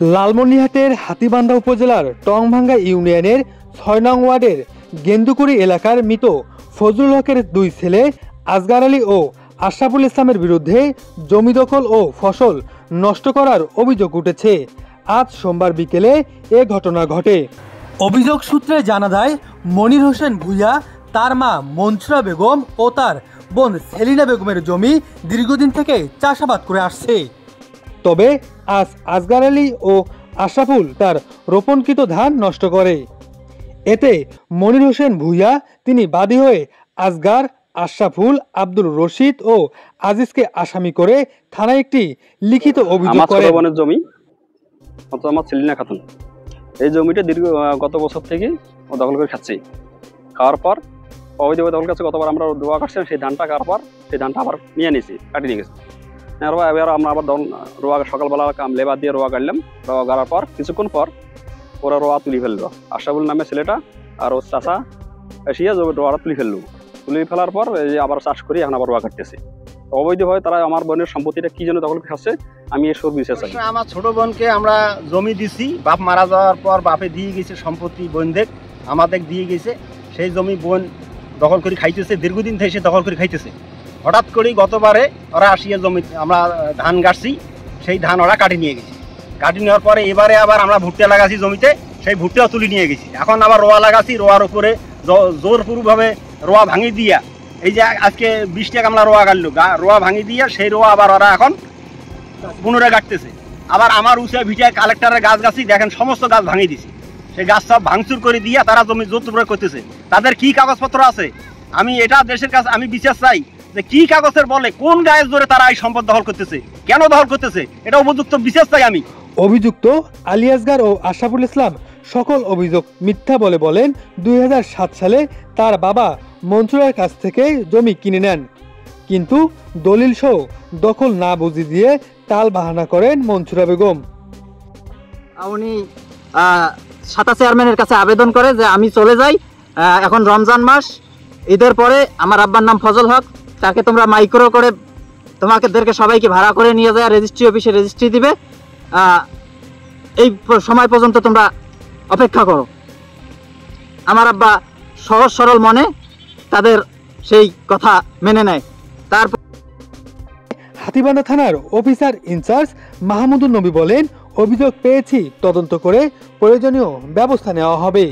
লালমনিরহাটের হাতীবান্ধা উপজেলার টংভাঙ্গা ইউনিয়নের ৬ নং ওয়ার্ডের গেন্দুকুড়ি এলাকার মৃত ফজলুল হকের দুই ছেলে আসগার আলী ও আশরাফুল ইসলামের বিরুদ্ধে জমি দখল ও ফসল নষ্ট করার অভিযোগ উঠেছে। আজ সোমবার বিকেলে এ ঘটনা ঘটে। অভিযোগ সূত্রে জানা যায়, মনির হোসেন ভূঁইয়া, তার মা মনসুরা বেগম ও তার বোন সেলিনা বেগমের জমি দীর্ঘদিন থেকে চাষাবাদ করে আসছে। তবে আজ আসগার আলী ও আশরাফুল তার রোপণকৃত ধান নষ্ট করে। এতে মনির হোসেন ভূঁইয়া তিনি বাদী হয়ে আসগার, আশরাফুল, আব্দুল রশিদ ও আজিজকে আসামি করে থানায় একটি লিখিত অভিযোগ করে। জমি আমার সেলিনা খাতুন, এই জমিটা গত বছর থেকে ও দখল করে খাচ্ছে। খাওয়ার পর অবৈধভাবে দখল কাছে গতবার আমরা রোয়া কাটছিলাম, সেই ধানটা খাওয়ার পর সেই ধানটা আবার নিয়ে নিয়েছি, কাটিয়ে নিয়ে গেছি। এবার আমরা আবার রোয়া সকালবেলা লেবার দিয়ে রোয়া কাটলাম। রোয়া গাড়ার পর কিছুক্ষণ পর ওরা রোয়া তুলি ফেললো। আশরাফুল নামে ছেলেটা আর ওর চাষা এসিয়া রোয়াটা তুলি ফেলার পর আবার চাষ করি এখন আবার রোয়া কাটতেছে। অবৈধভাবে তারা আমার বোনের সম্পত্তিটা কি জন্য দখল খাচ্ছে, আমি এর সব বিচার চাই। আমার ছোট বোনকে আমরা জমি দিছি, বাপ মারা যাওয়ার পর বাপে দিয়ে গেছে সম্পত্তি, বোনদের আমাদের দিয়ে গেছে। সেই জমি বোন দখল করে খাইতেছে, দীর্ঘদিন থেকে সে দখল করে খাইতেছে। হঠাৎ করেই গতবারে ওরা আসিয়া জমি আমরা ধান গাছছি, সেই ধান ওরা কাটি নিয়ে গেছে। কাটি নেওয়ার পরে এবারে আবার আমরা ভুট্টা লাগাছি জমিতে, সেই ভুট্টাও তুলে নিয়ে গেছি। এখন আবার রোয়া লাগাছি, রোয়ার উপরে জোরপূর্বকভাবে রোয়া ভাঙি দিয়া, এই যে আজকে 20 টাকা আমরা রোয়া গাড়লো, রোয়া ভাঙি দিয়া সেই রোয়া আবার ওরা এখন পুনরায় কাটতেছে। আবার আমার উঁচা ভিটায় কালেক্টরের গাছ গাছি দেখেন সমস্ত গাছ ভাঙি দিছে, সেই গাছ সব ভাঙচুর করে দিয়া তারা জমি জোর করতেছে। তাদের কি কাগজপত্র আছে, আমি এটা দেশের কাছে আমি বিচার চাই যে কি কাগজের বলে কোন গায়ের জোরে তারা এই সম্পদ দখল করতেছে, কেন দখল করতেছে, এটা উপযুক্ত বিচার চাই আমি। অভিযুক্ত আলী আসগার ও আশরাফুল ইসলাম সকল অভিযোগ মিথ্যা বলেন 2007 সালে তার বাবা মনসুরের কাছ থেকে জমি কিনে নেন, কিন্তু দলিল সহ দখল না বুঝিয়ে দিয়ে টাল বাহানা করেন মনসুরা বেগম। উনি সাতা চেয়ারম্যানের কাছে আবেদন করে যে আমি চলে যাই, এখন রমজান মাস, ঈদের পরে আমার আব্বার নাম ফজল হক, তাকে তোমরা মাইক্রো করে তোমাদেরকে সবাইকে ভাড়া করে নিয়ে যায়, রেজিস্ট্রি অফিসে রেজিস্ট্রি দিবে, এই সময় পর্যন্ত তোমরা অপেক্ষা করো। আমার আব্বা সহজ সরল মনে তাদের সেই কথা মেনে নেয়। তারপর হাতীবান্ধা থানার অফিসার ইনচার্জ মাহমুদুর নবী বলেন, অভিযোগ পেয়েছি, তদন্ত করে প্রয়োজনীয় ব্যবস্থা নেওয়া হবে।